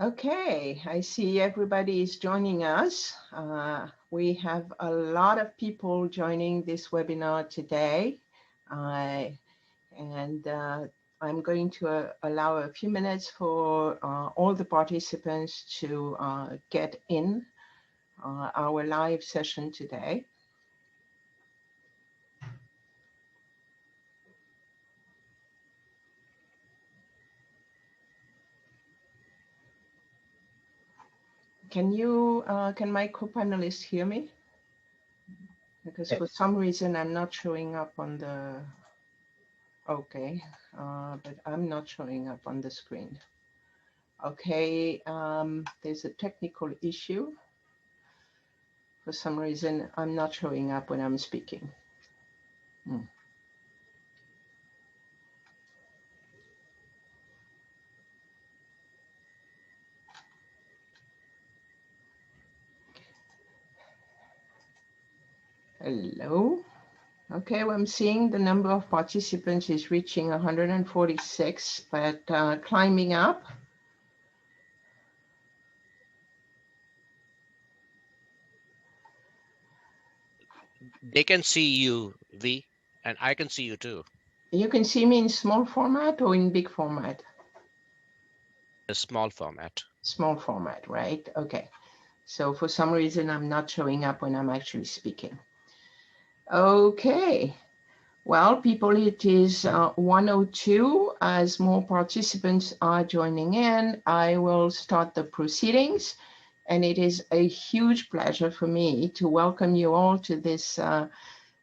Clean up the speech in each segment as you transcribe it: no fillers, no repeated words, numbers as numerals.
Okay, I see everybody is joining us. We have a lot of people joining this webinar today. And I'm going to allow a few minutes for all the participants to get in our live session today. Can my co-panelists hear me? Because for some reason I'm not showing up on the, okay, but I'm not showing up on the screen. Okay, there's a technical issue. For some reason, I'm not showing up when I'm speaking. Hello. Okay, well, I'm seeing the number of participants is reaching 146, but climbing up. They can see you, V, and I can see you too. You can see me in small format or in big format? A small format. Small format, right? Okay. So for some reason, I'm not showing up when I'm actually speaking. Okay. Well, people, it is 1:02. As more participants are joining in, I will start the proceedings. And it is a huge pleasure for me to welcome you all to this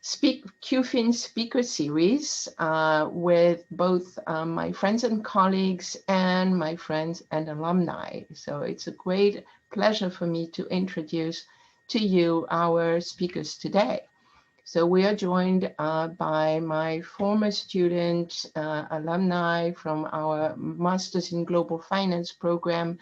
QFIN Speaker Series with both my friends and colleagues and my friends and alumni. So it's a great pleasure for me to introduce to you our speakers today. So we are joined by my former student, alumni from our Masters in Global Finance program,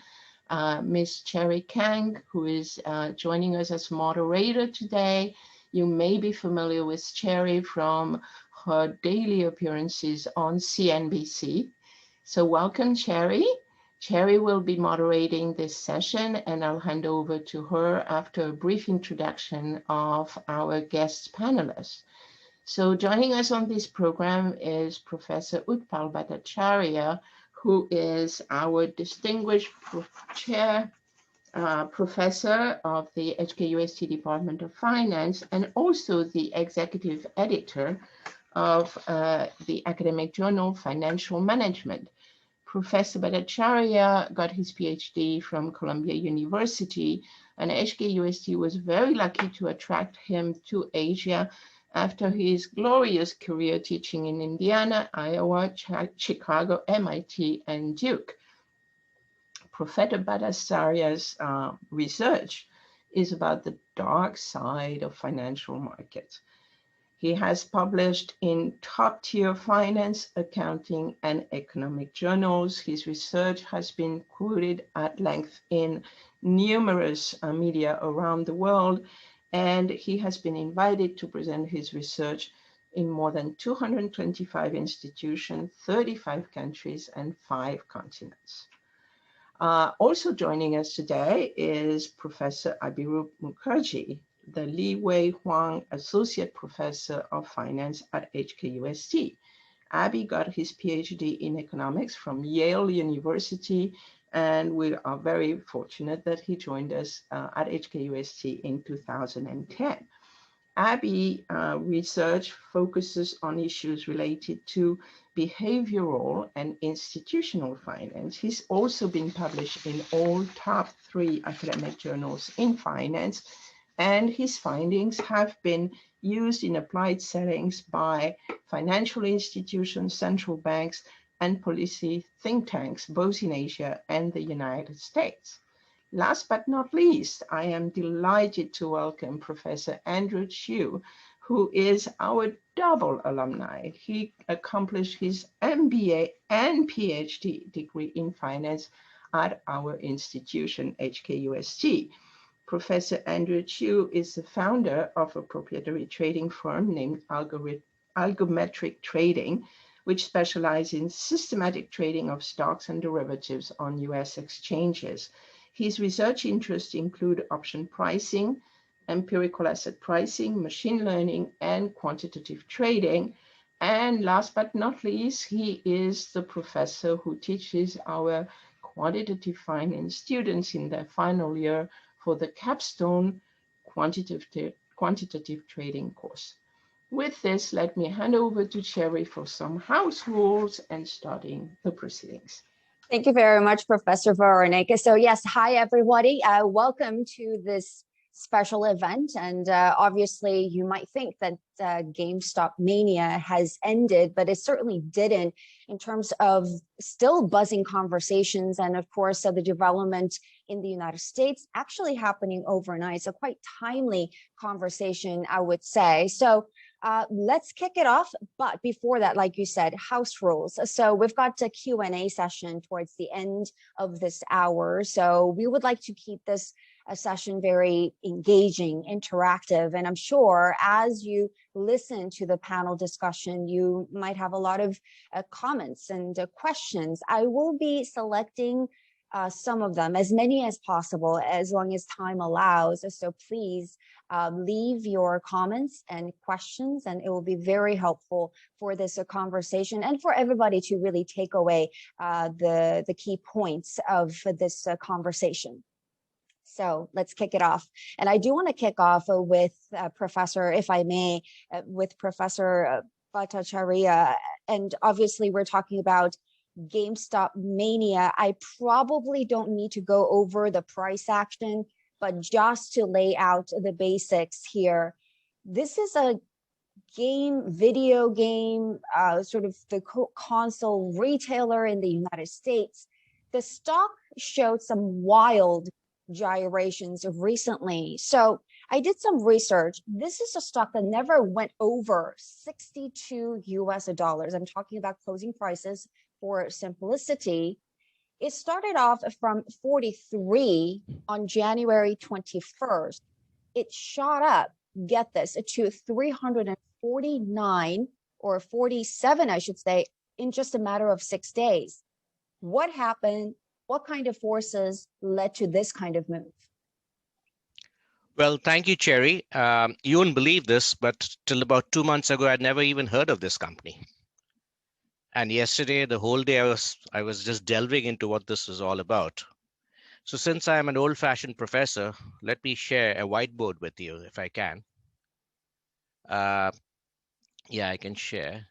Ms. Chery Kang, who is joining us as moderator today. You may be familiar with Chery from her daily appearances on CNBC. So welcome, Chery. Chery will be moderating this session, and I'll hand over to her after a brief introduction of our guest panelists. So joining us on this program is Professor Utpal Bhattacharya, who is our distinguished professor of the HKUST Department of Finance and also the executive editor of the academic journal Financial Management. Professor Bhattacharya got his PhD from Columbia University, and HKUST was very lucky to attract him to Asia after his glorious career teaching in Indiana, Iowa, Chicago, MIT, and Duke. Professor Bhattacharya's research is about the dark side of financial markets. He has published in top-tier finance, accounting, and economic journals. His research has been quoted at length in numerous media around the world, and he has been invited to present his research in more than 225 institutions, 35 countries, and 5 continents. Also joining us today is Professor Abhiroop Mukherjee, the Li Wei Huang Associate Professor of Finance at HKUST. Abhi got his PhD in economics from Yale University, and we are very fortunate that he joined us at HKUST in 2010. Abhi research focuses on issues related to behavioral and institutional finance. He's also been published in all top 3 academic journals in finance, and his findings have been used in applied settings by financial institutions, central banks, and policy think tanks, both in Asia and the United States. Last but not least, I am delighted to welcome Professor Andrew Chiu, who is our double alumni. He accomplished his MBA and PhD degree in finance at our institution, HKUST. Professor Andrew Chiu is the founder of a proprietary trading firm named Algometric Trading, which specialize in systematic trading of stocks and derivatives on US exchanges. His research interests include option pricing, empirical asset pricing, machine learning, and quantitative trading. And last but not least, he is the professor who teaches our quantitative finance students in their final year for the capstone quantitative trading course. With this, let me hand over to Chery for some house rules and starting the proceedings. Thank you very much, Professor Veronique. So yes, hi everybody. Welcome to this special event. And obviously you might think that GameStop mania has ended, but it certainly didn't in terms of still buzzing conversations. And of course, the development in the United States actually happening overnight. So quite timely conversation, I would say. So let's kick it off. But before that, like you said, house rules. So we've got a Q&A session towards the end of this hour. So we would like to keep this a session very engaging, interactive. And I'm sure as you listen to the panel discussion, you might have a lot of comments and questions. I will be selecting some of them, as many as possible, as long as time allows. So please leave your comments and questions, and it will be very helpful for this conversation and for everybody to really take away the key points of this conversation. So let's kick it off. And I do want to kick off with Professor, if I may, with Professor Bhattacharya. And obviously we're talking about GameStop mania. I probably don't need to go over the price action, but just to lay out the basics here. This is a video game, sort of the console retailer in the United States. The stock showed some wild gyrations recently. So I did some research. This is a stock that never went over 62 US dollars. I'm talking about closing prices for simplicity. It started off from 43 on January 21st. It shot up, get this, to 349 or 47, I should say, in just a matter of 6 days. What happened? What kind of forces led to this kind of move? Well, thank you, Chery. You wouldn't believe this, but till about 2 months ago, I'd never even heard of this company. And yesterday, the whole day, I was just delving into what this was all about. So since I'm an old-fashioned professor, let me share a whiteboard with you, if I can. Yeah, I can share.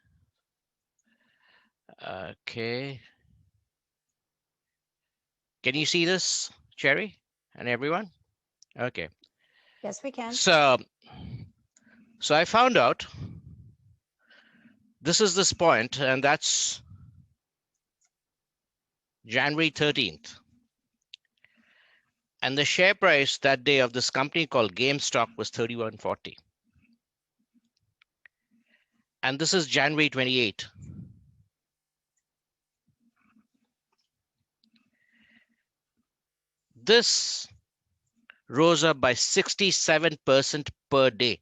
Okay. Can you see this, Chery and everyone? Okay. Yes, we can. So I found out this is this point, and that's January 13th. And the share price that day of this company called GameStop was $31.40. And this is January 28th. This rose up by 67% per day.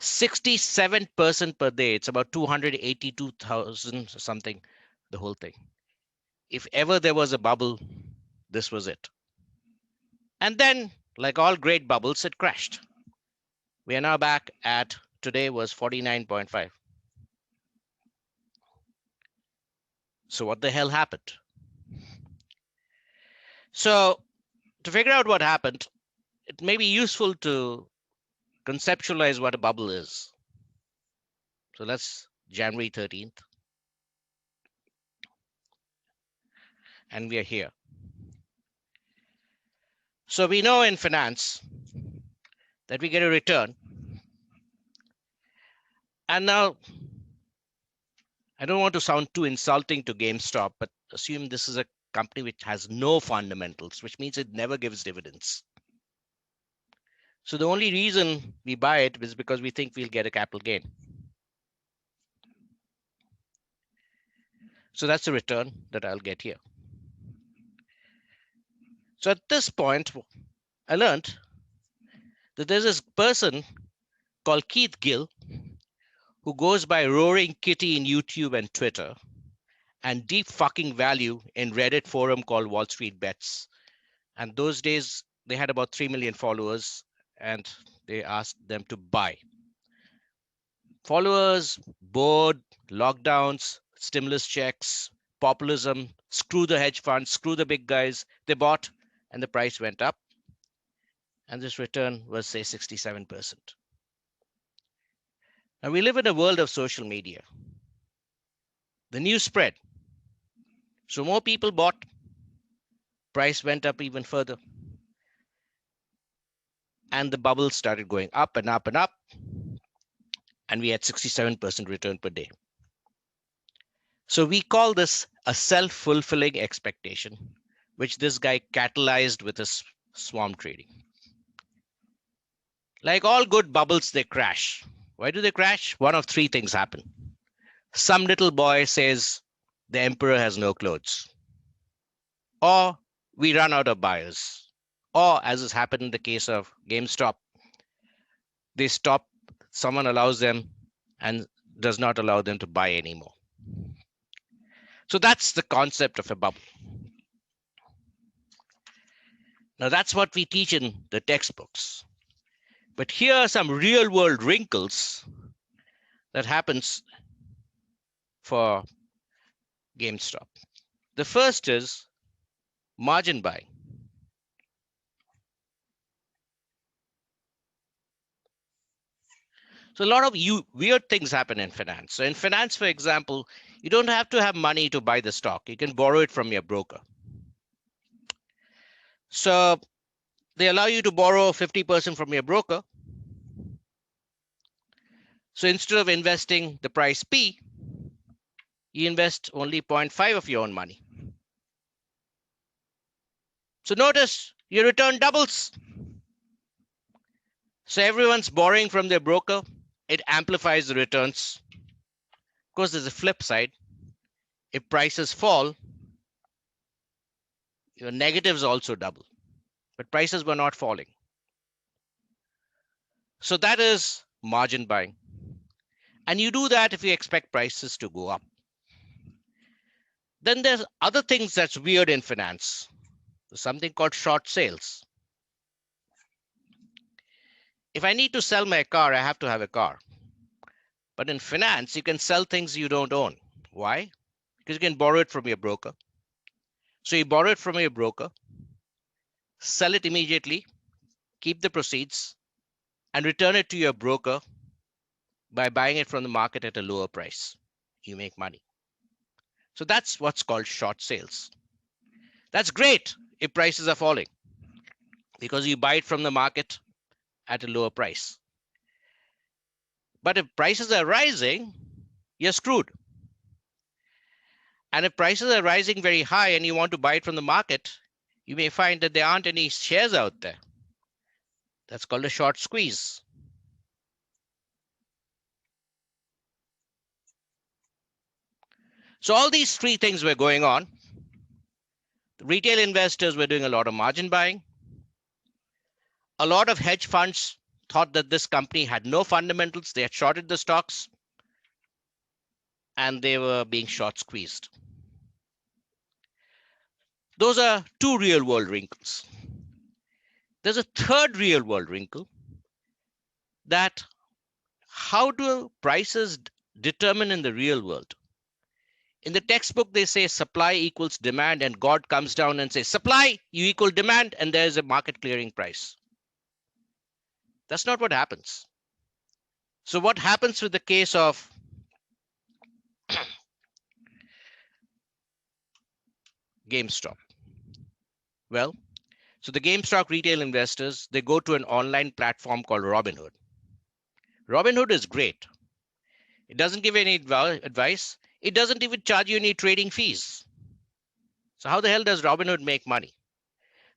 67% per day. It's about 282,000 something, the whole thing. If ever there was a bubble, this was it. And then, like all great bubbles, it crashed. We are now back at, today was 49.5. So what the hell happened? So to figure out what happened, it may be useful to conceptualize what a bubble is. So that's January 13th. And we are here. So we know in finance that we get a return. And now, I don't want to sound too insulting to GameStop, but assume this is a company which has no fundamentals, which means it never gives dividends. So the only reason we buy it is because we think we'll get a capital gain. So that's the return that I'll get here. So at this point, I learned that there's this person called Keith Gill, who goes by Roaring Kitty in YouTube and Twitter, and Deep Fucking Value in Reddit forum called Wall Street Bets. And those days, they had about 3 million followers, and they asked them to buy. Followers, bored, lockdowns, stimulus checks, populism, screw the hedge funds, screw the big guys. They bought, and the price went up. And this return was, say, 67%. Now, we live in a world of social media. The news spread. So more people bought, price went up even further. And the bubble started going up and up and up. And we had 67% return per day. So we call this a self-fulfilling expectation, which this guy catalyzed with his swarm trading. Like all good bubbles, they crash. Why do they crash? One of three things happen. Some little boy says the emperor has no clothes. Or we run out of buyers. Or, as has happened in the case of GameStop, they stop, someone allows them and does not allow them to buy anymore. So that's the concept of a bubble. Now that's what we teach in the textbooks. But here are some real world wrinkles that happens for GameStop. The first is margin buying. So a lot of weird things happen in finance. So in finance, for example, you don't have to have money to buy the stock. You can borrow it from your broker. So they allow you to borrow 50% from your broker. So instead of investing the price P, you invest only 0.5 of your own money. So notice your return doubles. So everyone's borrowing from their broker. It amplifies the returns. Of course, there's a flip side. If prices fall, your negatives also double. But prices were not falling. So that is margin buying. And you do that if you expect prices to go up. Then there's other things that's weird in finance. There's something called short sales. If I need to sell my car, I have to have a car. But in finance, you can sell things you don't own. Why? Because you can borrow it from your broker. So you borrow it from your broker, sell it immediately, keep the proceeds, and return it to your broker by buying it from the market at a lower price. You make money. So that's what's called short sales. That's great if prices are falling because you buy it from the market at a lower price. But if prices are rising, you're screwed. And if prices are rising very high and you want to buy it from the market, you may find that there aren't any shares out there. That's called a short squeeze. So all these three things were going on. The retail investors were doing a lot of margin buying. A lot of hedge funds thought that this company had no fundamentals. They had shorted the stocks and they were being short squeezed. Those are two real world wrinkles. There's a third real world wrinkle that how do prices determine in the real world? In the textbook, they say supply equals demand and God comes down and says supply, you equal demand, and there's a market clearing price. That's not what happens. So what happens with the case of GameStop? Well, so the GameStop retail investors, they go to an online platform called Robinhood. Robinhood is great. It doesn't give any advice. It doesn't even charge you any trading fees. So how the hell does Robinhood make money?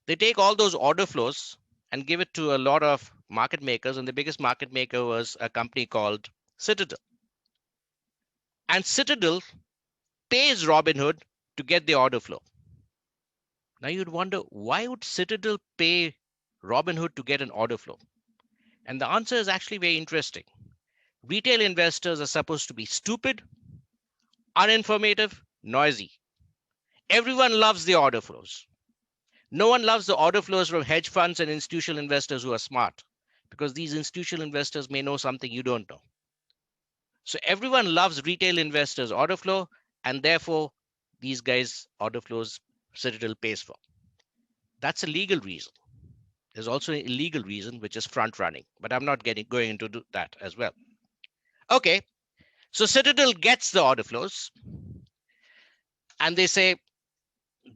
They take all those order flows and give it to a lot of market makers. And the biggest market maker was a company called Citadel. And Citadel pays Robinhood to get the order flow. Now you'd wonder, why would Citadel pay Robinhood to get an order flow? And the answer is actually very interesting. Retail investors are supposed to be stupid, uninformative, noisy. Everyone loves the order flows. No one loves the order flows from hedge funds and institutional investors who are smart, because these institutional investors may know something you don't know. So everyone loves retail investors' order flow, and therefore these guys' order flows Citadel pays for. That's a legal reason. There's also an illegal reason, which is front running, but I'm not going into that as well. Okay, so Citadel gets the order flows, and they say,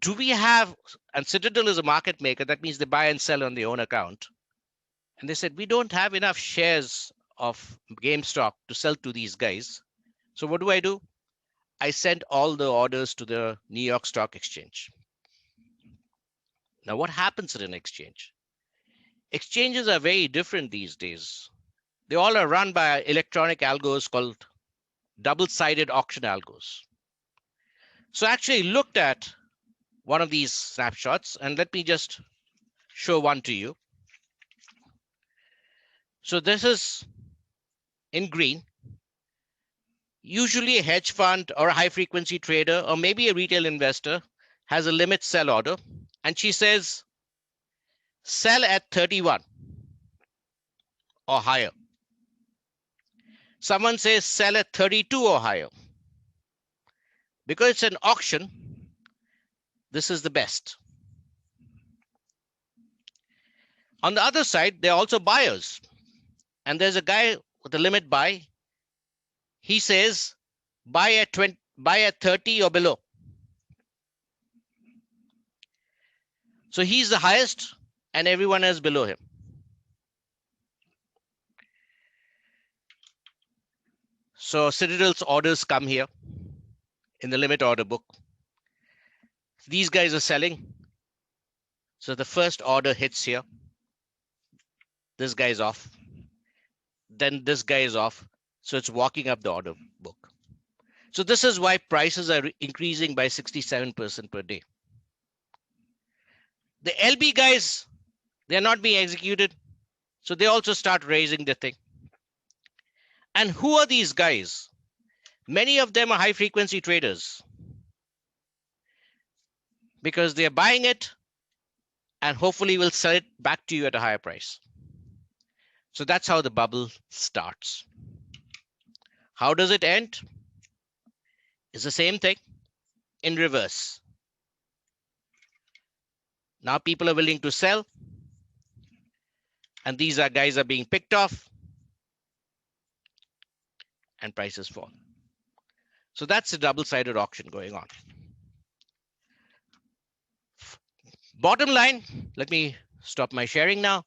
do we have, and Citadel is a market maker, that means they buy and sell on their own account. And they said, we don't have enough shares of GameStop to sell to these guys. So what do? I sent all the orders to the New York Stock Exchange. Now, what happens at an exchange? Exchanges are very different these days. They all are run by electronic algos called double-sided auction algos. So I actually looked at one of these snapshots, and let me just show one to you. So this is in green. Usually a hedge fund or a high frequency trader or maybe a retail investor has a limit sell order, and she says sell at 31 or higher. Someone says sell at 32 or higher. Because it's an auction, this is the best. On the other side, there are also buyers, and there's a guy with a limit buy. He says buy at 20, buy at 30 or below. So he's the highest and everyone else below him. So Citadel's orders come here in the limit order book. These guys are selling. So the first order hits here. This guy's off. Then this guy is off. So it's walking up the order book. So this is why prices are increasing by 67% per day. The LB guys, they're not being executed. So they also start raising the thing. And who are these guys? Many of them are high frequency traders because they're buying it and hopefully will sell it back to you at a higher price. So that's how the bubble starts. How does it end? It's the same thing in reverse. Now people are willing to sell, and these guys are being picked off, and prices fall. So that's a double-sided auction going on. Bottom line, let me stop my sharing now.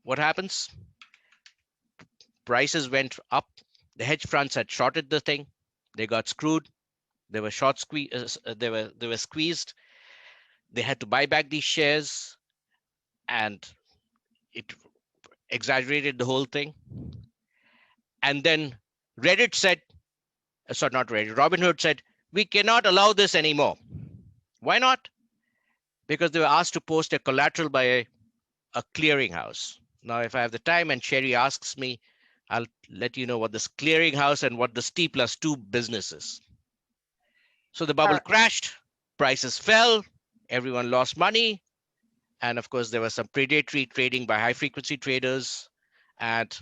What happens? Prices went up. The hedge funds had shorted the thing. They got screwed. They were short squeezed. They were squeezed. They had to buy back these shares, and it exaggerated the whole thing. And then Reddit said, sorry, not Reddit, Robinhood said, we cannot allow this anymore. Why not? Because they were asked to post a collateral by a clearinghouse. Now, if I have the time and Chery asks me, I'll let you know what this clearinghouse and what this T+2 business is. So the bubble crashed, prices fell, everyone lost money. And of course, there was some predatory trading by high frequency traders. And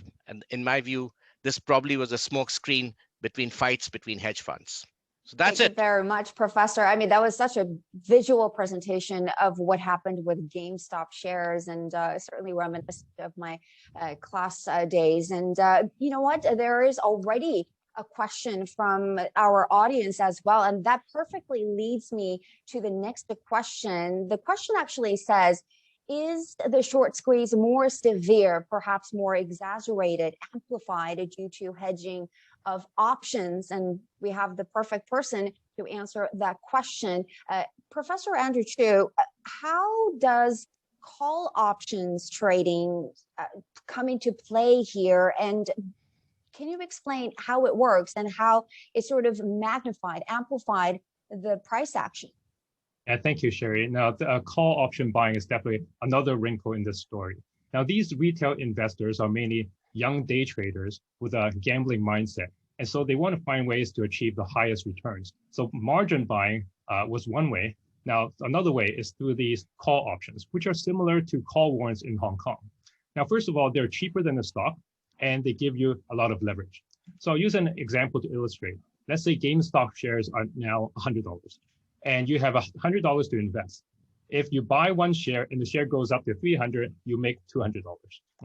in my view, this probably was a smoke screen between fights between hedge funds. So that's it. Thank you very much, Professor. I mean, that was such a visual presentation of what happened with GameStop shares, and certainly reminiscent of my class days. And you know what? There is already a question from our audience as well, and that perfectly leads me to the next question. The question actually says, is the short squeeze more severe, perhaps more exaggerated, amplified due to hedging of options? And we have the perfect person to answer that question. Professor Andrew Chiu, how does call options trading come into play here? And can you explain how it works and how it sort of magnified, amplified the price action? Yeah, thank you, Chery. Now, the call option buying is definitely another wrinkle in this story. Now, these retail investors are mainly young day traders with a gambling mindset. And so they want to find ways to achieve the highest returns. So margin buying was one way. Now, another way is through these call options, which are similar to call warrants in Hong Kong. Now, first of all, they're cheaper than the stock, and they give you a lot of leverage. So I'll use an example to illustrate. Let's say GameStop shares are now $100, and you have $100 to invest. If you buy one share and the share goes up to 300, you make $200,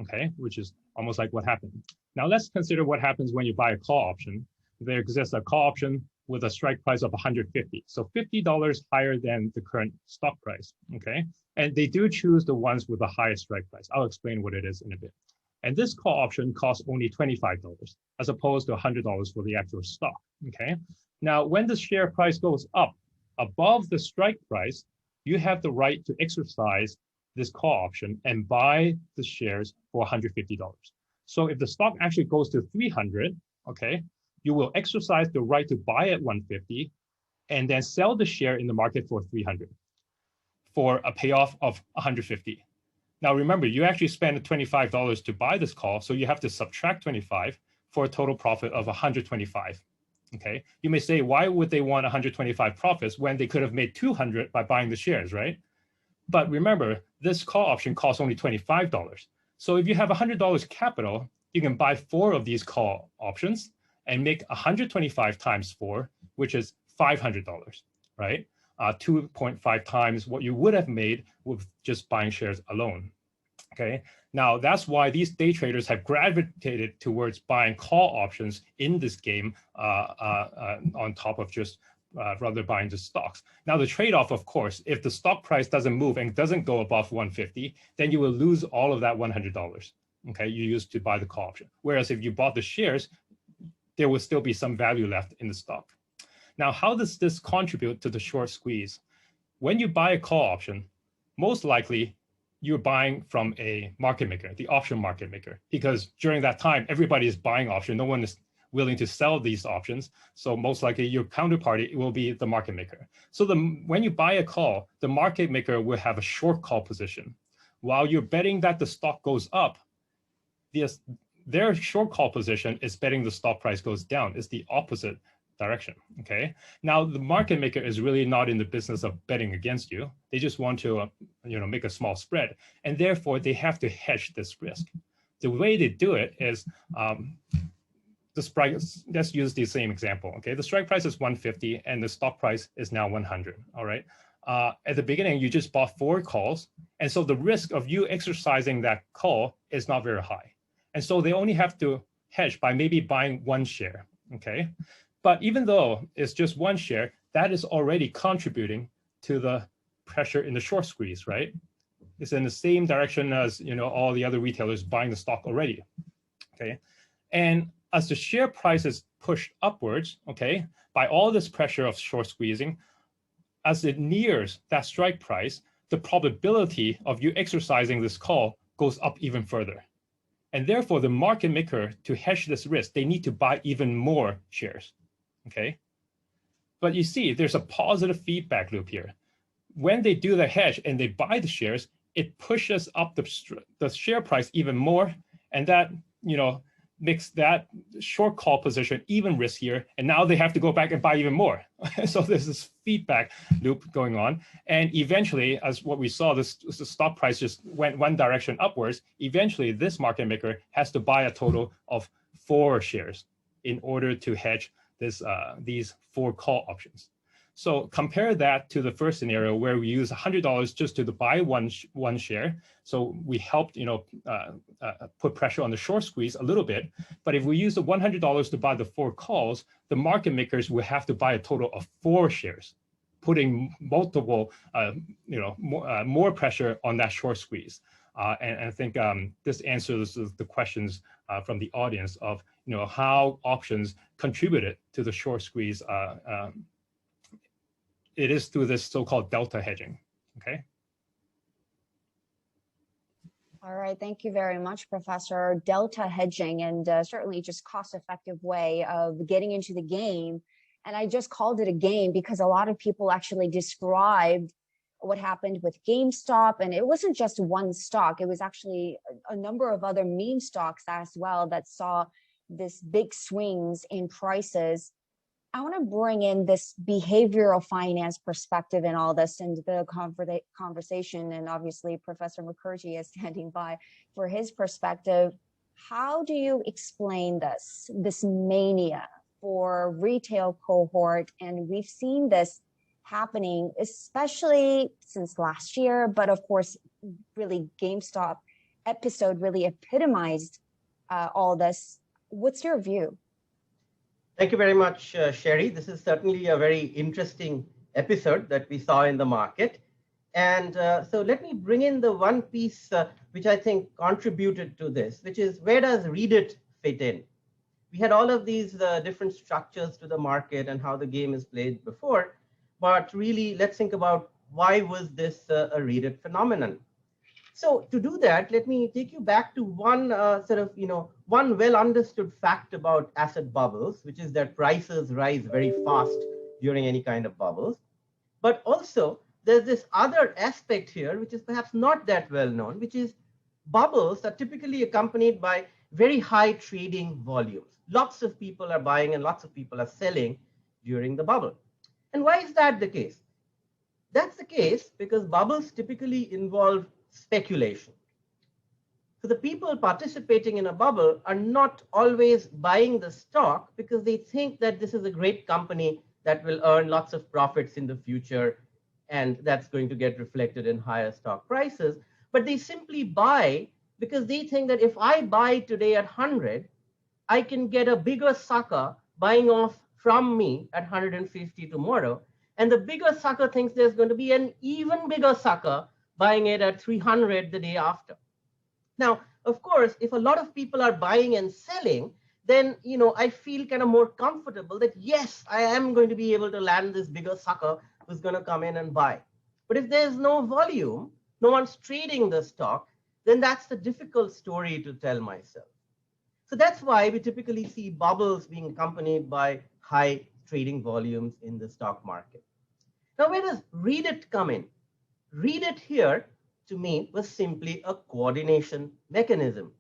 okay? Which is almost like what happened. Now let's consider what happens when you buy a call option. There exists a call option with a strike price of 150. So $50 higher than the current stock price, okay? And they do choose the ones with the highest strike price. I'll explain what it is in a bit. And this call option costs only $25 as opposed to $100 for the actual stock, okay? Now, when the share price goes up above the strike price, you have the right to exercise this call option and buy the shares for $150. So if the stock actually goes to 300, okay, you will exercise the right to buy at 150 and then sell the share in the market for 300 for a payoff of 150. Now remember, you actually spent $25 to buy this call, so you have to subtract 25 for a total profit of 125. Okay, you may say, why would they want 125 profits when they could have made 200 by buying the shares, right? But remember, this call option costs only $25. So if you have $100 capital, you can buy 4 of these call options and make 125 times 4, which is $500, right? 2.5 times what you would have made with just buying shares alone. Okay, now that's why these day traders have gravitated towards buying call options in this game on top of just rather buying the stocks. Now the trade-off, of course, if the stock price doesn't move and doesn't go above 150, then you will lose all of that $100. Okay, you used to buy the call option. Whereas if you bought the shares, there will still be some value left in the stock. Now, how does this contribute to the short squeeze? When you buy a call option, most likely you're buying from a market maker, the option market maker, because during that time, everybody is buying option. No one is willing to sell these options. So most likely your counterparty will be the market maker. So when you buy a call, the market maker will have a short call position. While you're betting that the stock goes up, their short call position is betting the stock price goes down. It's the opposite direction, okay? Now, the market maker is really not in the business of betting against you. They just want to, make a small spread, and therefore they have to hedge this risk. The way they do it is, the strike. Let's use the same example, okay? The strike price is 150, and the stock price is now 100. All right. At the beginning, you just bought 4 calls, and so the risk of you exercising that call is not very high, and so they only have to hedge by maybe buying 1 share, okay? But even though it's just 1 share, that is already contributing to the pressure in the short squeeze, right? It's in the same direction as all the other retailers buying the stock already, okay? And as the share price is pushed upwards, okay, by all this pressure of short squeezing, as it nears that strike price, the probability of you exercising this call goes up even further. And therefore, the market maker, to hedge this risk, they need to buy even more shares. Okay, but you see, there's a positive feedback loop here. When they do the hedge and they buy the shares, it pushes up the share price even more, and that makes that short call position even riskier. And now they have to go back and buy even more. So there's this feedback loop going on, and eventually, as what we saw, the stock price just went one direction upwards. Eventually, this market maker has to buy a total of 4 shares in order to hedge these 4 call options. So compare that to the first scenario where we use $100 just to buy one share. So we helped put pressure on the short squeeze a little bit. But if we use the $100 to buy the 4 calls, the market makers will have to buy a total of 4 shares, putting multiple more pressure on that short squeeze. And I think this answers the questions from the audience of how options contributed to the short squeeze. It is through this so-called delta hedging. Okay. All right, thank you very much, Professor. Delta hedging, and certainly just cost-effective way of getting into the game And I just called it a game because a lot of people actually described what happened with GameStop. And it wasn't just one stock. It was actually a number of other meme stocks as well that saw this big swings in prices. I want to bring in this behavioral finance perspective in all this into the conversation. And obviously, Professor Mukherjee is standing by for his perspective. How do you explain this mania for retail cohort? And we've seen this happening, especially since last year, but of course, really GameStop episode really epitomized all this. What's your view? Thank you very much, Chery. This is certainly a very interesting episode that we saw in the market. And so let me bring in the one piece which I think contributed to this, which is where does Reddit fit in? We had all of these different structures to the market and how the game is played before. But really, let's think about why was this a Reddit phenomenon? So to do that, let me take you back to one one well understood fact about asset bubbles, which is that prices rise very fast during any kind of bubbles. But also there's this other aspect here, which is perhaps not that well known, which is bubbles are typically accompanied by very high trading volumes. Lots of people are buying and lots of people are selling during the bubble. And why is that the case? That's the case because bubbles typically involve speculation. So the people participating in a bubble are not always buying the stock because they think that this is a great company that will earn lots of profits in the future, and that's going to get reflected in higher stock prices. But they simply buy because they think that if I buy today at 100, I can get a bigger sucker buying off from me at 150 tomorrow. And the bigger sucker thinks there's going to be an even bigger sucker buying it at 300 the day after. Now, of course, if a lot of people are buying and selling, then I feel kind of more comfortable that yes, I am going to be able to land this bigger sucker who's going to come in and buy. But if there's no volume, no one's trading the stock, then that's the difficult story to tell myself. So that's why we typically see bubbles being accompanied by high trading volumes in the stock market. Now, where does Reddit come in? Reddit here, to me, was simply a coordination mechanism.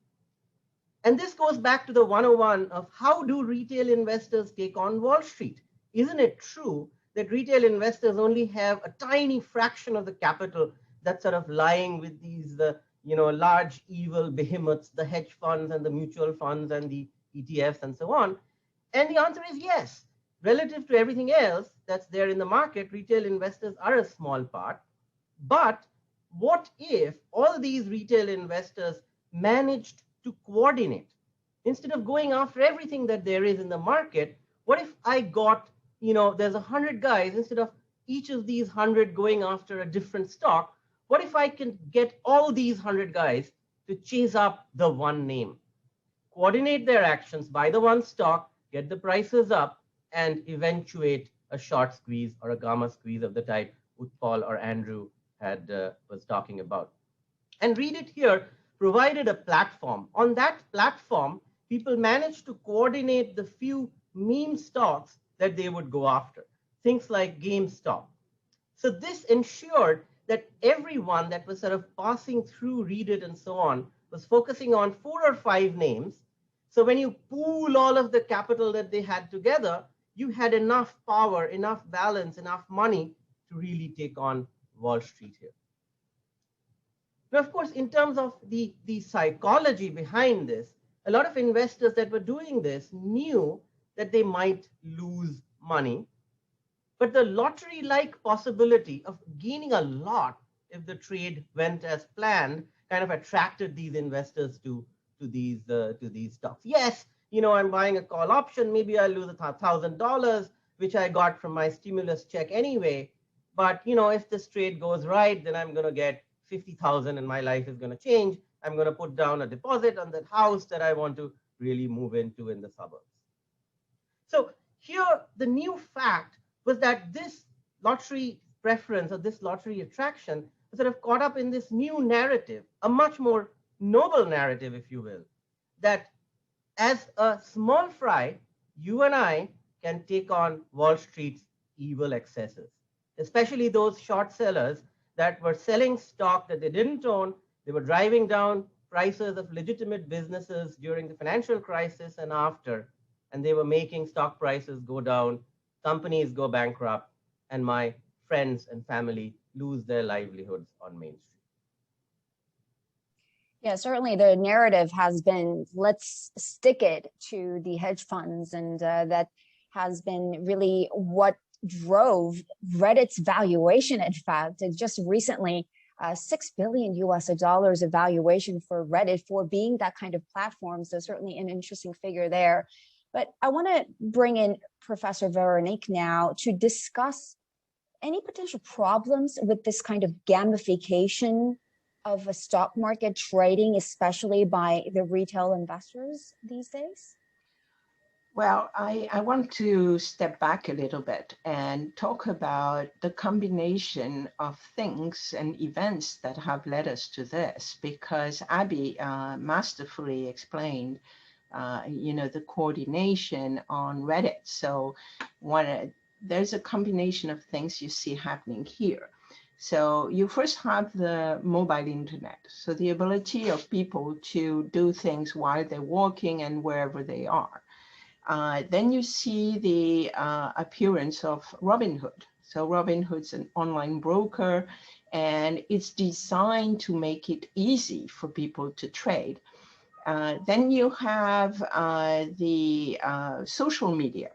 And this goes back to the 101 of how do retail investors take on Wall Street? Isn't it true that retail investors only have a tiny fraction of the capital that's sort of lying with these large evil behemoths, the hedge funds and the mutual funds and the ETFs and so on? And the answer is yes. Relative to everything else that's there in the market, retail investors are a small part. But what if all these retail investors managed to coordinate? Instead of going after everything that there is in the market, what if I got, there's 100 guys, instead of each of these 100 going after a different stock, what if I can get all these 100 guys to chase up the one name, coordinate their actions, buy the one stock, get the prices up, and eventuate a short squeeze or a gamma squeeze of the type Utpal or Andrew was talking about. And Reddit here provided a platform. On that platform, people managed to coordinate the few meme stocks that they would go after, things like GameStop. So this ensured that everyone that was sort of passing through Reddit and so on was focusing on 4 or 5 names. So when you pool all of the capital that they had together, you had enough power, enough balance, enough money to really take on Wall Street here. Now, of course, in terms of the psychology behind this, a lot of investors that were doing this knew that they might lose money, but the lottery-like possibility of gaining a lot if the trade went as planned kind of attracted these investors to these stocks. Yes, I'm buying a call option. Maybe I'll lose $1,000, which I got from my stimulus check anyway. But if this trade goes right, then I'm going to get 50,000 and my life is going to change. I'm going to put down a deposit on that house that I want to really move into in the suburbs. So here, the new fact was that this lottery preference or this lottery attraction was sort of caught up in this new narrative, a much more noble narrative, if you will, that as a small fry, you and I can take on Wall Street's evil excesses, especially those short sellers that were selling stock that they didn't own. They were driving down prices of legitimate businesses during the financial crisis and after, and they were making stock prices go down, companies go bankrupt, and my friends and family lose their livelihoods on Main Street. Yeah, certainly the narrative has been, let's stick it to the hedge funds, and that has been really what drove Reddit's valuation. In fact, just recently, $6 billion of valuation for Reddit for being that kind of platform. So certainly an interesting figure there. But I want to bring in Professor Veronique now to discuss any potential problems with this kind of gamification of a stock market trading, especially by the retail investors these days? Well, I want to step back a little bit and talk about the combination of things and events that have led us to this, because Abby masterfully explained, the coordination on Reddit. So there's a combination of things you see happening here. So you first have the mobile internet. So the ability of people to do things while they're walking and wherever they are. Then you see the appearance of Robinhood. So Robinhood's an online broker, and it's designed to make it easy for people to trade. Then you have the social media.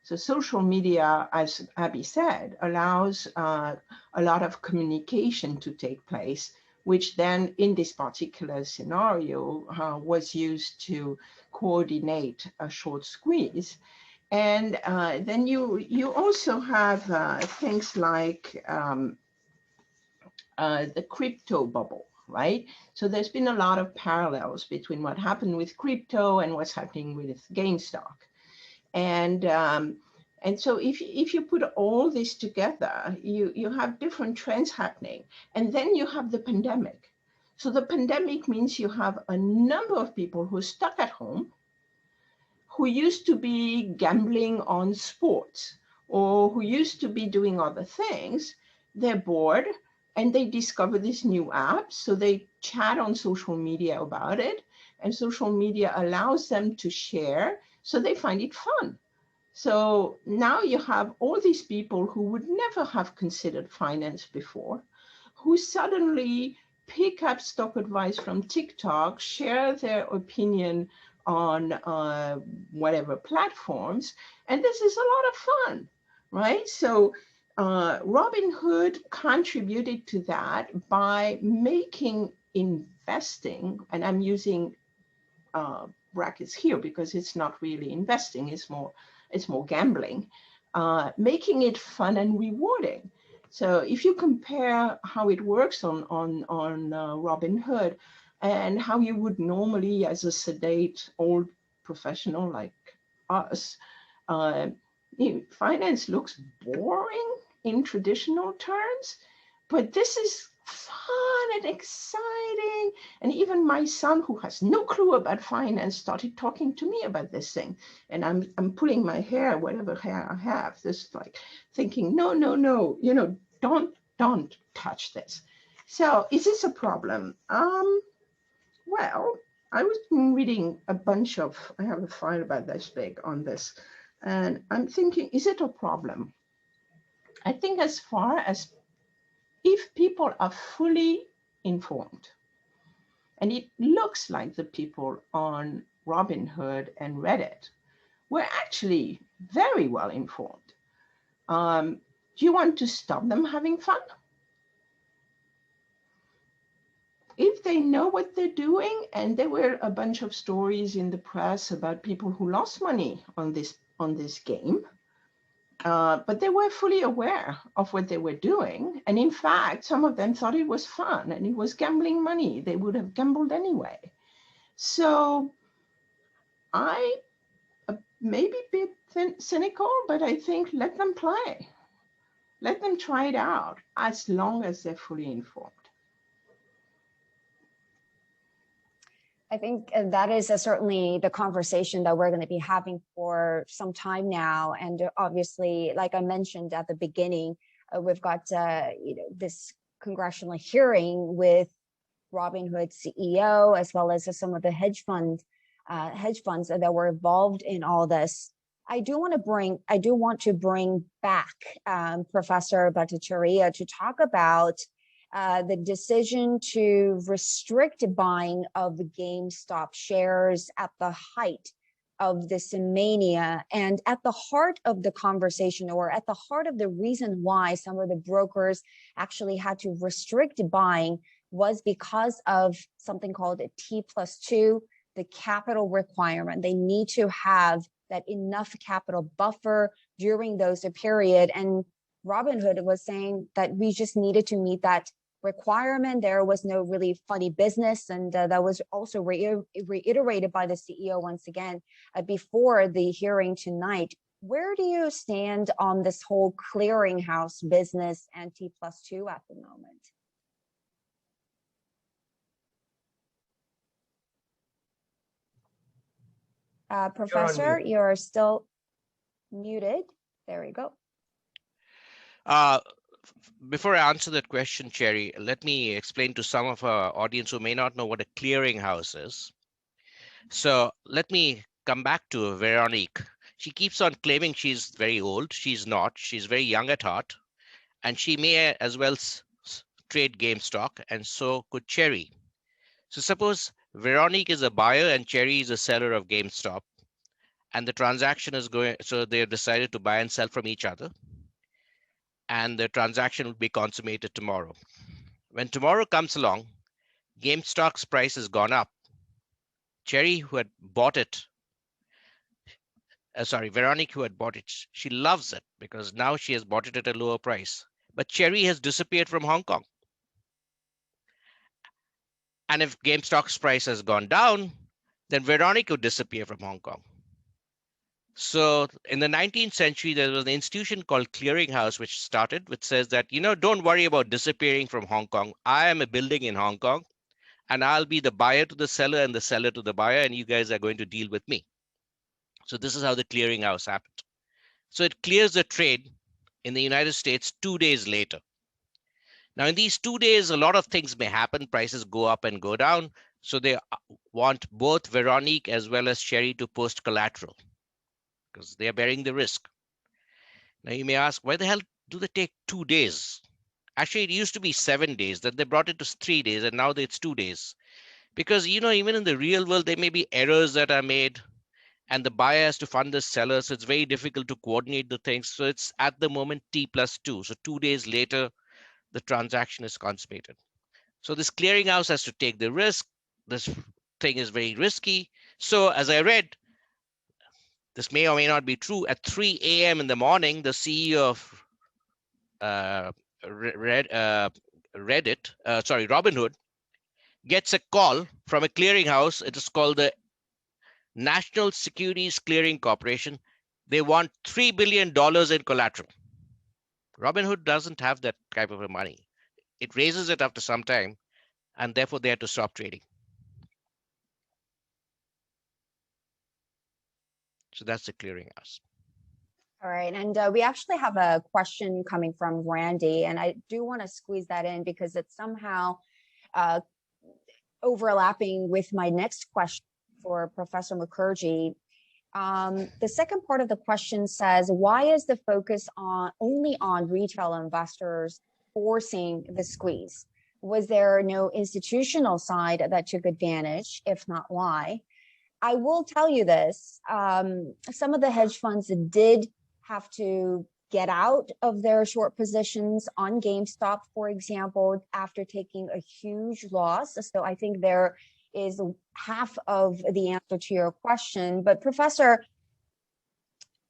So social media, as Abby said, allows a lot of communication to take place, which then in this particular scenario was used to coordinate a short squeeze. And then you also have things like the crypto bubble, right? So there's been a lot of parallels between what happened with crypto and what's happening with GameStop. And so if you put all this together, you have different trends happening. And then you have the pandemic. So the pandemic means you have a number of people who are stuck at home, who used to be gambling on sports, or who used to be doing other things. They're bored and they discover this new app. So they chat on social media about it, and social media allows them to share. So they find it fun. So now you have all these people who would never have considered finance before, who suddenly pick up stock advice from TikTok, share their opinion on whatever platforms, and this is a lot of fun, right? So Robinhood contributed to that by making investing, and I'm using brackets here because it's not really investing, it's more gambling, making it fun and rewarding. So if you compare how it works on Robinhood and how you would normally, as a sedate old professional like us, finance looks boring in traditional terms, but this is fun and exciting. And even my son, who has no clue about finance, started talking to me about this thing. And I'm pulling my hair, whatever hair I have, just like thinking, no, don't touch this. So is this a problem? Well, I was reading a bunch of, I have a file about this big on this, and I'm thinking, is it a problem? I think as far as if people are fully informed, and it looks like the people on Robinhood and Reddit were actually very well informed. Do you want to stop them having fun? If they know what they're doing, and there were a bunch of stories in the press about people who lost money on this game, but they were fully aware of what they were doing. And in fact, some of them thought it was fun and it was gambling money. They would have gambled anyway. So I may be a bit cynical, but I think let them play. Let them try it out as long as they're fully informed. I think that is certainly the conversation that we're going to be having for some time now. And obviously, like I mentioned at the beginning, we've got this congressional hearing with Robinhood CEO, as well as some of the hedge funds that were involved in all this. I do want to bring back Professor Bhattacharya to talk about the decision to restrict buying of the GameStop shares at the height of this mania, and at the heart of the conversation, or at the heart of the reason why some of the brokers actually had to restrict buying, was because of something called a T+2, the capital requirement. They need to have that enough capital buffer during those period. And Robinhood was saying that we just needed to meet that requirement. There was no really funny business. And that was also reiterated by the CEO once again before the hearing tonight. Where do you stand on this whole clearinghouse business and T+2 at the moment? Professor, you're still muted. There we go. Before I answer that question, Chery, let me explain to some of our audience who may not know what a clearinghouse is. So let me come back to Veronique. She keeps on claiming she's very old. She's not. She's very young at heart. And she may as well trade GameStop, and so could Chery. So suppose Veronique is a buyer and Chery is a seller of GameStop, and the transaction is going, so they have decided to buy and sell from each other, and the transaction will be consummated tomorrow. When tomorrow comes along, GameStop's price has gone up. Chery, who had bought it, Veronique, who had bought it, she loves it because now she has bought it at a lower price. But Chery has disappeared from Hong Kong. And if GameStop's price has gone down, then Veronique would disappear from Hong Kong. So in the 19th century, there was an institution called Clearinghouse, which started, which says that, don't worry about disappearing from Hong Kong. I am a building in Hong Kong, and I'll be the buyer to the seller and the seller to the buyer, and you guys are going to deal with me. So this is how the clearinghouse happened. So it clears the trade in the United States 2 days later. Now, in these 2 days, a lot of things may happen. Prices go up and go down. So they want both Veronique as well as Chery to post collateral because they are bearing the risk. Now, you may ask, why the hell do they take 2 days? Actually, it used to be 7 days. Then they brought it to 3 days, and now it's 2 days. Because, even in the real world, there may be errors that are made, and the buyer has to fund the seller. So it's very difficult to coordinate the things. So it's at the moment T+2. So 2 days later, the transaction is consummated. So this clearinghouse has to take the risk. This thing is very risky. So as I read, this may or may not be true. At 3 a.m. in the morning, the CEO of Robinhood gets a call from a clearinghouse. It is called the National Securities Clearing Corporation. They want $3 billion in collateral. Robinhood doesn't have that type of money. It raises it after some time, and therefore they had to stop trading. So that's the clearinghouse. All right, and we actually have a question coming from Randy, and I do want to squeeze that in because it's somehow overlapping with my next question for Professor Mukherjee. The second part of the question says, why is the focus only on retail investors forcing the squeeze? Was there no institutional side that took advantage? If not, why? I will tell you this, some of the hedge funds did have to get out of their short positions on GameStop, for example, after taking a huge loss. So I think there is half of the answer to your question. But Professor,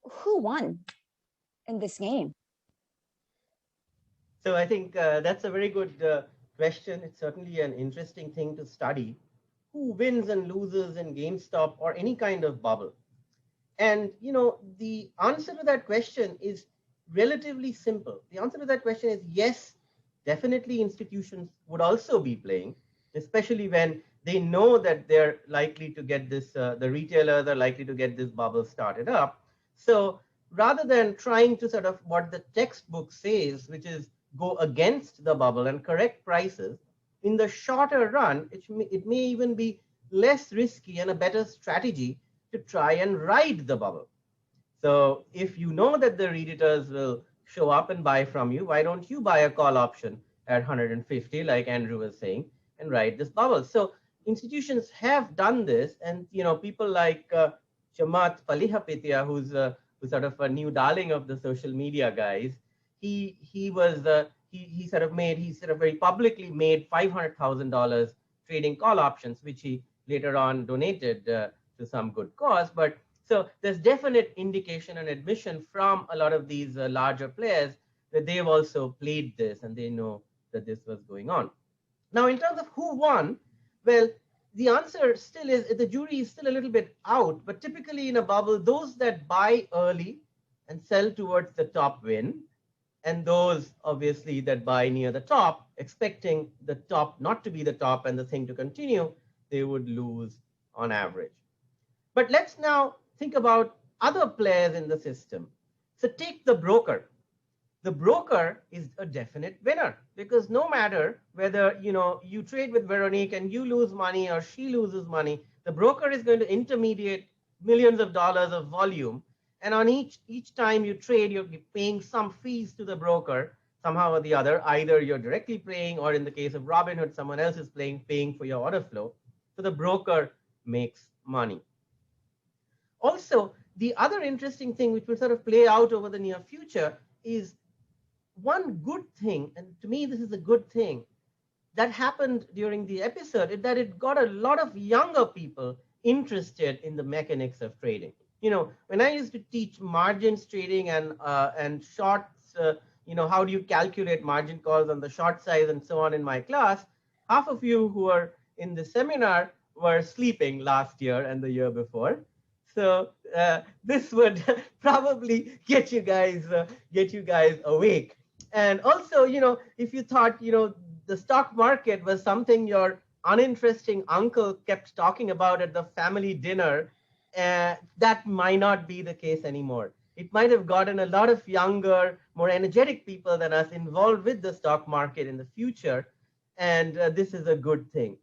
who won in this game? So I think that's a very good question. It's certainly an interesting thing to study. Who wins and loses in GameStop or any kind of bubble? And, the answer to that question is relatively simple. The answer to that question is yes, definitely institutions would also be playing, especially when they know that they're likely to get this, the retailers are likely to get this bubble started up. So rather than trying to sort of what the textbook says, which is go against the bubble and correct prices, in the shorter run, it may even be less risky and a better strategy to try and ride the bubble. So if you know that the Redditors will show up and buy from you, why don't you buy a call option at 150, like Andrew was saying, and ride this bubble? So institutions have done this, and people like Chamath Palihapitiya, who's sort of a new darling of the social media guys, he sort of very publicly made $500,000 trading call options, which he later on donated to some good cause. But so there's definite indication and admission from a lot of these larger players that they've also played this and they know that this was going on. Now, in terms of who won, well, the answer still is, the jury is still a little bit out, but typically in a bubble, those that buy early and sell towards the top win, and those obviously that buy near the top, expecting the top not to be the top and the thing to continue, they would lose on average. But let's now think about other players in the system. So take the broker. The broker is a definite winner, because no matter whether you trade with Veronique and you lose money or she loses money, the broker is going to intermediate millions of dollars of volume. And on each time you trade, you're paying some fees to the broker somehow or the other. Either you're directly paying, or in the case of Robinhood, someone else is paying for your order flow. So the broker makes money. Also, the other interesting thing which will sort of play out over the near future is one good thing, and to me this is a good thing, that happened during the episode, is that it got a lot of younger people interested in the mechanics of trading. When I used to teach margins trading and shorts, how do you calculate margin calls on the short size and so on in my class, half of you who are in the seminar were sleeping last year and the year before. So this would probably get you guys awake. And also, if you thought, the stock market was something your uninteresting uncle kept talking about at the family dinner, that might not be the case anymore. It might have gotten a lot of younger, more energetic people than us involved with the stock market in the future. And this is a good thing.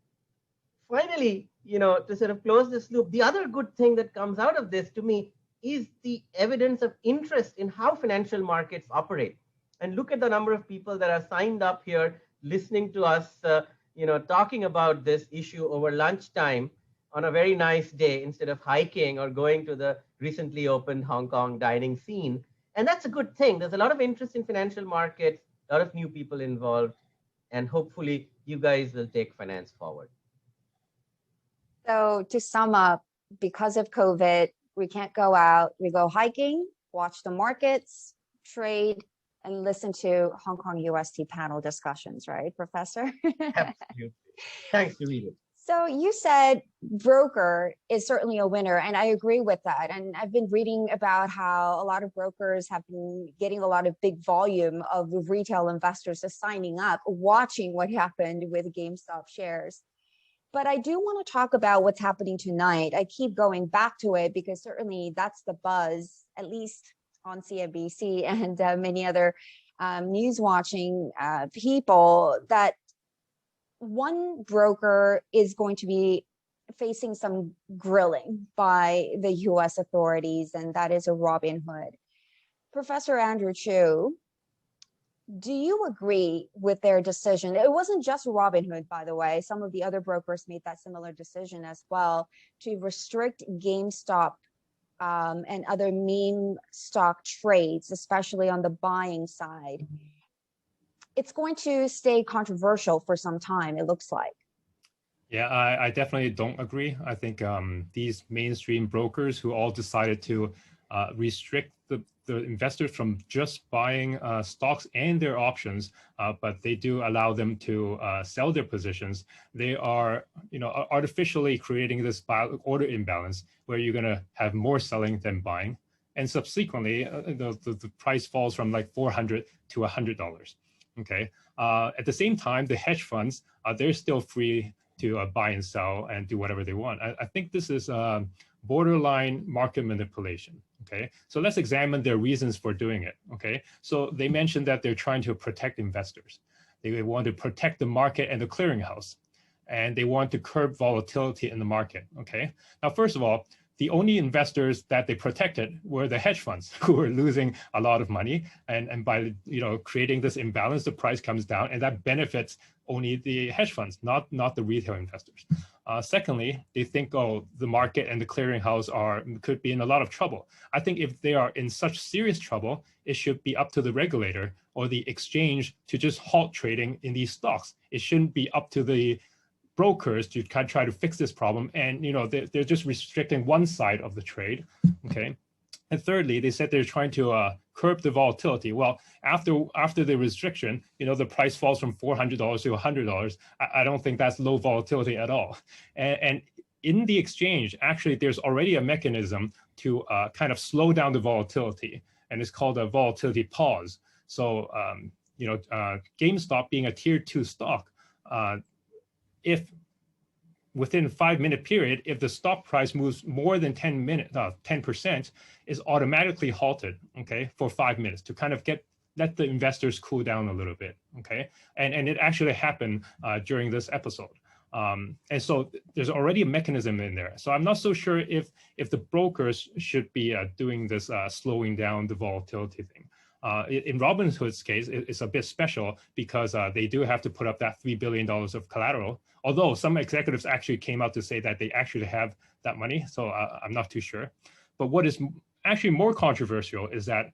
Finally, to sort of close this loop, the other good thing that comes out of this to me is the evidence of interest in how financial markets operate. And look at the number of people that are signed up here, listening to us, talking about this issue over lunchtime on a very nice day instead of hiking or going to the recently opened Hong Kong dining scene. And that's a good thing. There's a lot of interest in financial markets, a lot of new people involved, and hopefully you guys will take finance forward. So to sum up, because of COVID, we can't go out. We go hiking, watch the markets, trade, and listen to Hong Kong UST panel discussions, right, Professor? Absolutely. Thanks, Rita. So you said broker is certainly a winner, and I agree with that. And I've been reading about how a lot of brokers have been getting a lot of big volume of retail investors just signing up, watching what happened with GameStop shares. But I do want to talk about what's happening tonight. I keep going back to it because certainly that's the buzz, at least on CNBC and many other news watching people, that one broker is going to be facing some grilling by the US authorities, and that is a Robinhood. Professor Andrew Chiu, do you agree with their decision? It wasn't just Robinhood, by the way. Some of the other brokers made that similar decision as well, to restrict GameStop and other meme stock trades, especially on the buying side. It's going to stay controversial for some time, it looks like. Yeah, I definitely don't agree. I think these mainstream brokers who all decided to restrict the investors from just buying stocks and their options, but they do allow them to sell their positions. They are, artificially creating this order imbalance where you're going to have more selling than buying, and subsequently the price falls from like $400 to $100. Okay. At the same time, the hedge funds, they're still free to buy and sell and do whatever they want. I think this is borderline market manipulation. Okay, so let's examine their reasons for doing it. Okay, so they mentioned that they're trying to protect investors. They want to protect the market and the clearinghouse, and they want to curb volatility in the market. Okay, now first of all, the only investors that they protected were the hedge funds, who were losing a lot of money, and by creating this imbalance, the price comes down, and that benefits only the hedge funds, not the retail investors. Secondly, they think, oh, the market and the clearinghouse could be in a lot of trouble. I think if they are in such serious trouble, it should be up to the regulator or the exchange to just halt trading in these stocks. It shouldn't be up to the brokers to try to fix this problem, and they're just restricting one side of the trade. Okay, and thirdly, they said they're trying to curb the volatility. Well, after the restriction, the price falls from $400 to $100. I don't think that's low volatility at all. And in the exchange, actually, there's already a mechanism to kind of slow down the volatility, and it's called a volatility pause. So GameStop being a tier 2 stock, if within a 5-minute period, if the stock price moves more than 10%, is automatically halted, okay, for 5 minutes to kind of let the investors cool down a little bit, okay? And it actually happened during this episode. And so there's already a mechanism in there. So I'm not so sure if the brokers should be doing this slowing down the volatility thing. In Robinhood's case, it's a bit special because they do have to put up that $3 billion of collateral, although some executives actually came out to say that they actually have that money. So I'm not too sure. But what is actually more controversial is that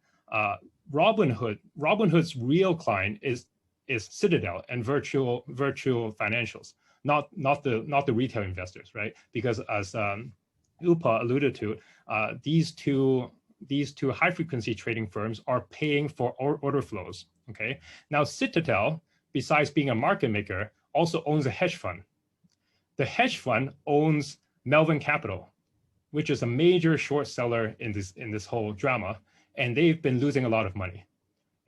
Robinhood's real client is Citadel and virtual financials, not the retail investors, right? Because as Utpal alluded to, these two high-frequency trading firms are paying for order flows, okay? Now, Citadel, besides being a market maker, also owns a hedge fund. The hedge fund owns Melvin Capital, which is a major short seller in this whole drama, and they've been losing a lot of money.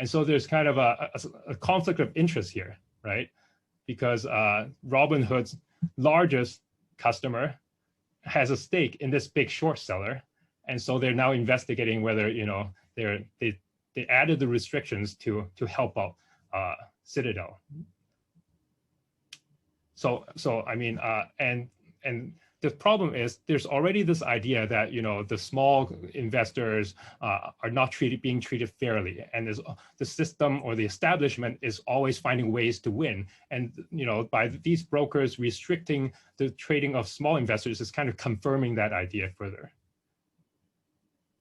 And so there's kind of a conflict of interest here, right? Because Robinhood's largest customer has a stake in this big short seller, and so they're now investigating whether they added the restrictions to help out Citadel. So I mean, and the problem is there's already this idea that the small investors are not being treated fairly, and the system or the establishment is always finding ways to win. And by these brokers restricting the trading of small investors is kind of confirming that idea further.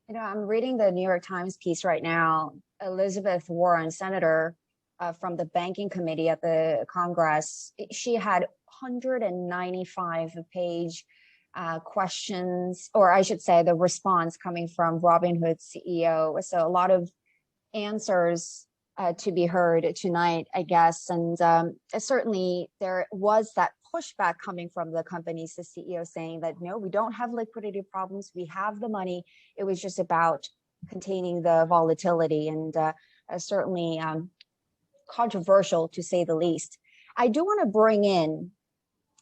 I'm reading the New York Times piece right now. Elizabeth Warren, senator from the banking committee at the Congress, she had 195-page questions, or I should say the response coming from Robinhood's CEO. So a lot of answers to be heard tonight, I guess. And certainly there was that pushback coming from the company's CEO saying that, no, we don't have liquidity problems. We have the money. It was just about containing the volatility, and certainly controversial to say the least. I do want to bring in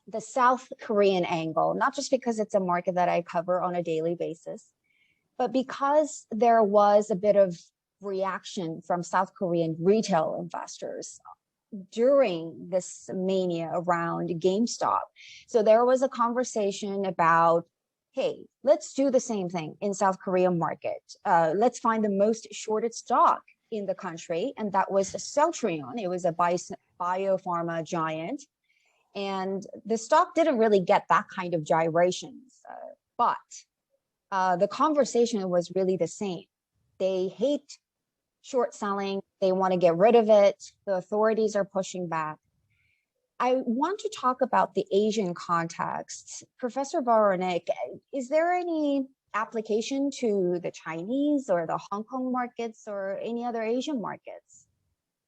the South Korean angle, not just because it's a market that I cover on a daily basis, but because there was a bit of reaction from South Korean retail investors during this mania around GameStop. So there was a conversation about, hey, let's do the same thing in South Korean market. Let's find the most shorted stock in the country, and that was Celltrion. It was a biopharma giant, and the stock didn't really get that kind of gyrations, but the conversation was really the same. They hate short selling. They want to get rid of it. The authorities are pushing back. I want to talk about the Asian context. Professor Veronique, is there any application to the Chinese or the Hong Kong markets or any other Asian markets?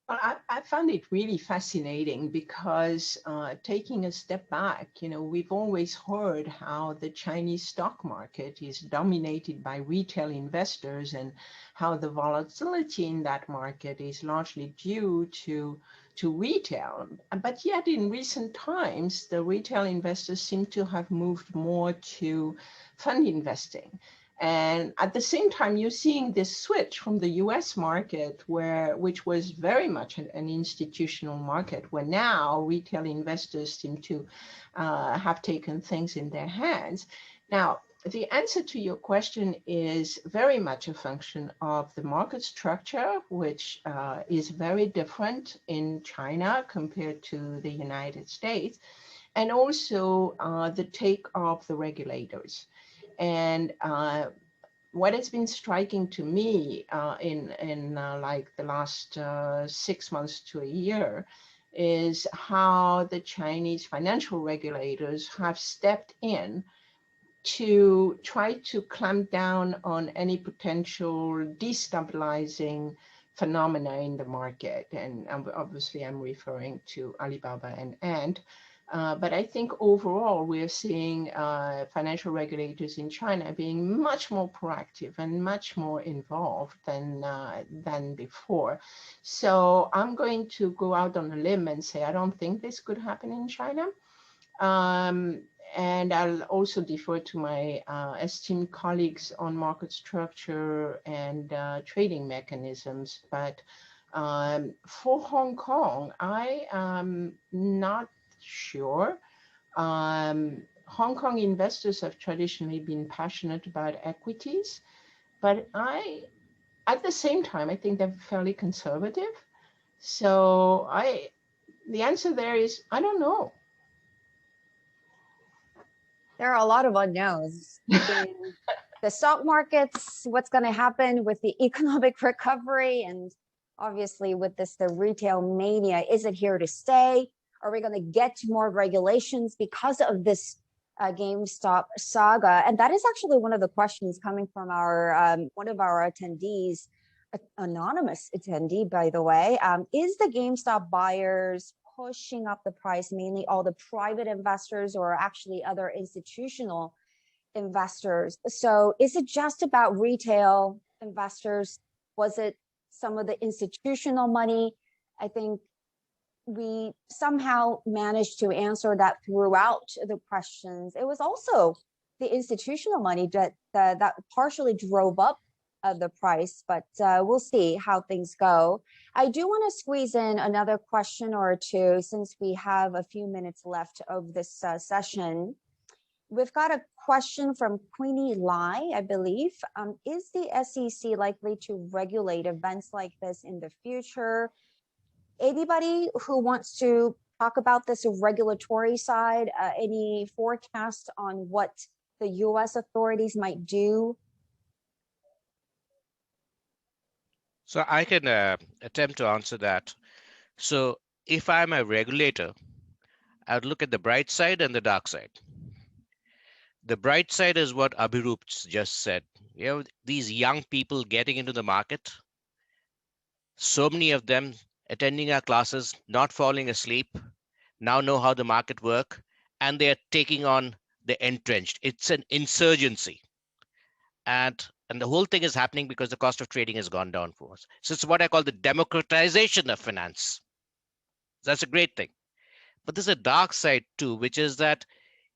Well, I found it really fascinating because taking a step back, we've always heard how the Chinese stock market is dominated by retail investors and how the volatility in that market is largely due to to retail. But yet in recent times, the retail investors seem to have moved more to fund investing. And at the same time, you're seeing this switch from the US market, which was very much an institutional market, where now retail investors seem to have taken things in their hands. Now, the answer to your question is very much a function of the market structure, which is very different in China compared to the United States, and also the take of the regulators. And what has been striking to me in like the last 6 months to a year is how the Chinese financial regulators have stepped in to try to clamp down on any potential destabilizing phenomena in the market. And obviously I'm referring to Alibaba and Ant. But I think overall we're seeing financial regulators in China being much more proactive and much more involved than before. So I'm going to go out on a limb and say I don't think this could happen in China. And I'll also defer to my esteemed colleagues on market structure and trading mechanisms. But for Hong Kong, I am not sure. Hong Kong investors have traditionally been passionate about equities, but at the same time, I think they're fairly conservative. So the answer there is, I don't know. There are a lot of unknowns. The stock markets, what's going to happen with the economic recovery, and obviously with the retail mania, is it here to stay? Are we going to get to more regulations because of this GameStop saga? And that is actually one of the questions coming from our one of our attendees, anonymous attendee, by the way. Is the GameStop buyers pushing up the price, mainly all the private investors or actually other institutional investors? So is it just about retail investors? Was it some of the institutional money? I think we somehow managed to answer that throughout the questions. It was also the institutional money that partially drove up the price, but we'll see how things go. I do want to squeeze in another question or two since we have a few minutes left of this session. We've got a question from Queenie Lai, I believe. Is the SEC likely to regulate events like this in the future? Anybody who wants to talk about this regulatory side, any forecast on what the US authorities might do? So I can attempt to answer that. So if I'm a regulator, I would look at the bright side and the dark side. The bright side is what Abhiroop just said. You know, these young people getting into the market, so many of them attending our classes, not falling asleep, now know how the market works, and they're taking on the entrenched. It's an insurgency. And the whole thing is happening because the cost of trading has gone down for us. So it's what I call the democratization of finance. That's a great thing. But there's a dark side too, which is that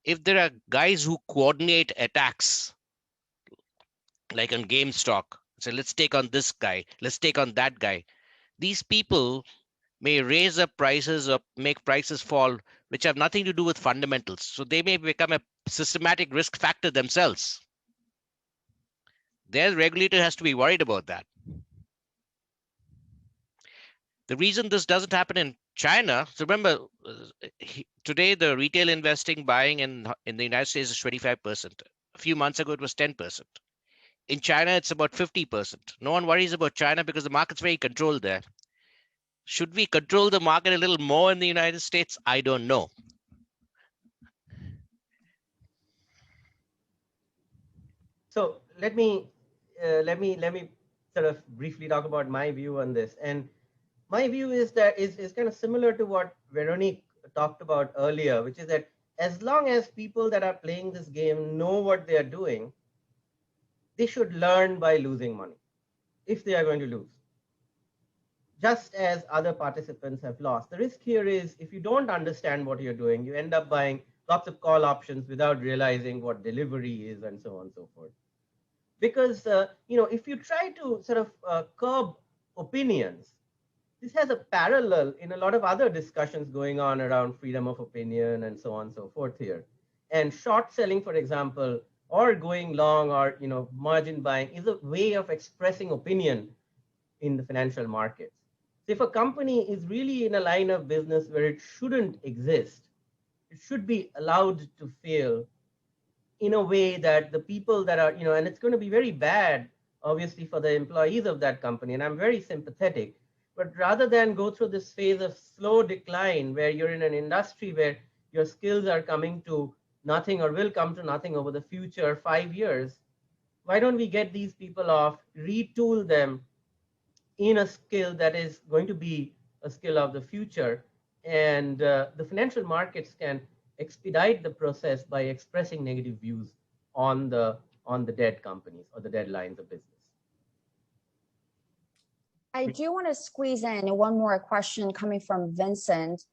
if there are guys who coordinate attacks, like on GameStop, say, let's take on this guy, let's take on that guy. These people may raise up prices or make prices fall, which have nothing to do with fundamentals. So they may become a systematic risk factor themselves. Their regulator has to be worried about that. The reason this doesn't happen in China, so remember, today the retail investing buying in the United States is 25%. A few months ago, it was 10%. In China, it's about 50%. No one worries about China because the market's very controlled there. Should we control the market a little more in the United States? I don't know. So let me sort of briefly talk about my view on this. And my view is that is kind of similar to what Veronique talked about earlier, which is that as long as people that are playing this game know what they are doing, they should learn by losing money if they are going to lose. just as other participants have lost. The risk here is if you don't understand what you're doing, you end up buying lots of call options without realizing what delivery is and so on and so forth. Because, if you try to sort of curb opinions, this has a parallel in a lot of other discussions going on around freedom of opinion and so on and so forth here. And short selling, for example, or going long or margin buying is a way of expressing opinion in the financial markets. So if a company is really in a line of business where it shouldn't exist, it should be allowed to fail in a way that the people that are, and it's going to be very bad, obviously, for the employees of that company. And I'm very sympathetic. But rather than go through this phase of slow decline where you're in an industry where your skills are coming to nothing or will come to nothing over the future 5 years, why don't we get these people off, retool them in a skill that is going to be a skill of the future? And the financial markets can expedite the process by expressing negative views on the dead companies or the dead lines of business. I do want to squeeze in one more question coming from Vincent.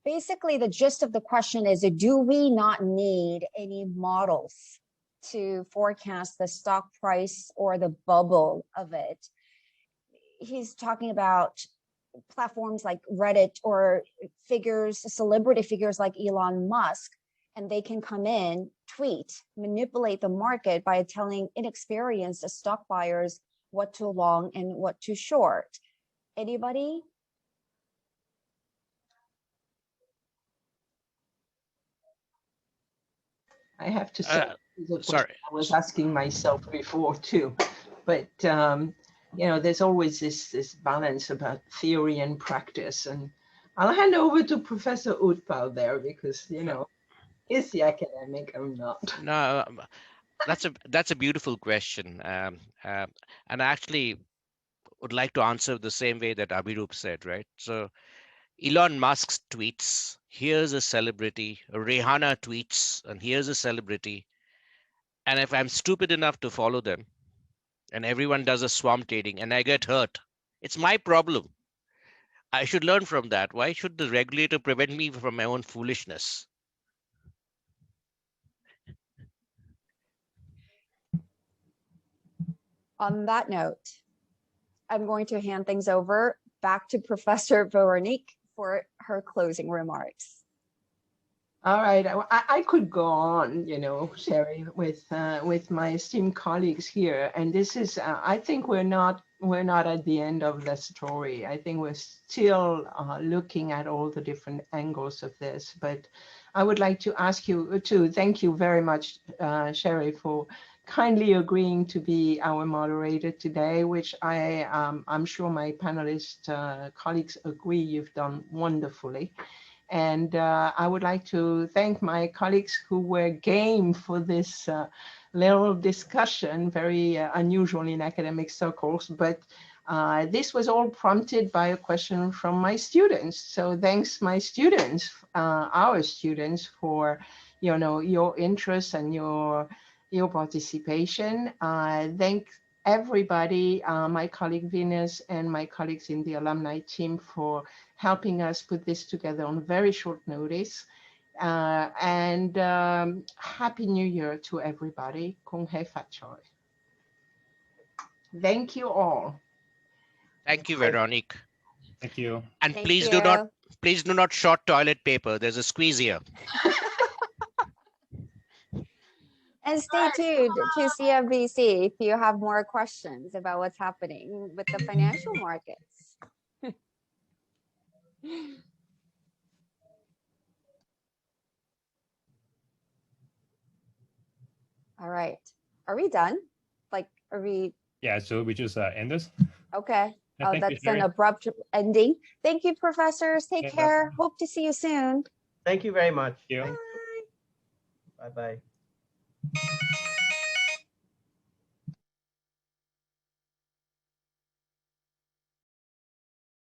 Basically, the gist of the question is, do we not need any models to forecast the stock price or the bubble of it? He's talking about platforms like Reddit or celebrity figures like Elon Musk, and they can come in, tweet, manipulate the market by telling inexperienced stock buyers what to long and what to short. Anybody? I have to say, sorry, I was asking myself before too, but there's always this balance about theory and practice, and I'll hand over to Professor Utpal there because he's the academic, I'm not. No, that's a beautiful question, and I actually would like to answer the same way that Abhiroop said, right? So Elon Musk's tweets, here's a celebrity, Rihanna tweets, and here's a celebrity. And if I'm stupid enough to follow them, and everyone does a swamp trading, and I get hurt, it's my problem. I should learn from that. Why should the regulator prevent me from my own foolishness? On that note, I'm going to hand things over back to Professor Veronique for her closing remarks. All right, I could go on, Chery, with my esteemed colleagues here, and this is, I think we're not at the end of the story. I think we're still looking at all the different angles of this. But I would like to ask you to thank you very much, Chery, for kindly agreeing to be our moderator today, which I'm sure my panelist colleagues agree you've done wonderfully. And I would like to thank my colleagues who were game for this little discussion, very unusual in academic circles, but this was all prompted by a question from my students. So thanks my students, our students, for your interest and your participation. Thank everybody, my colleague Venus and my colleagues in the alumni team for helping us put this together on very short notice. And Happy New Year to everybody. Kung Hei Fat Choi. Thank you all. Thank you, Veronique. Thank you. And Thank please you. do not short toilet paper. There's a squeeze here. And stay tuned to CNBC if you have more questions about what's happening with the financial markets. All right. Are we done? Are we? Yeah, so we just end this. Okay. Yeah, That's an abrupt ending. Thank you, professors. Take care. Hope to see you soon. Thank you very much. Thank you. Bye-bye.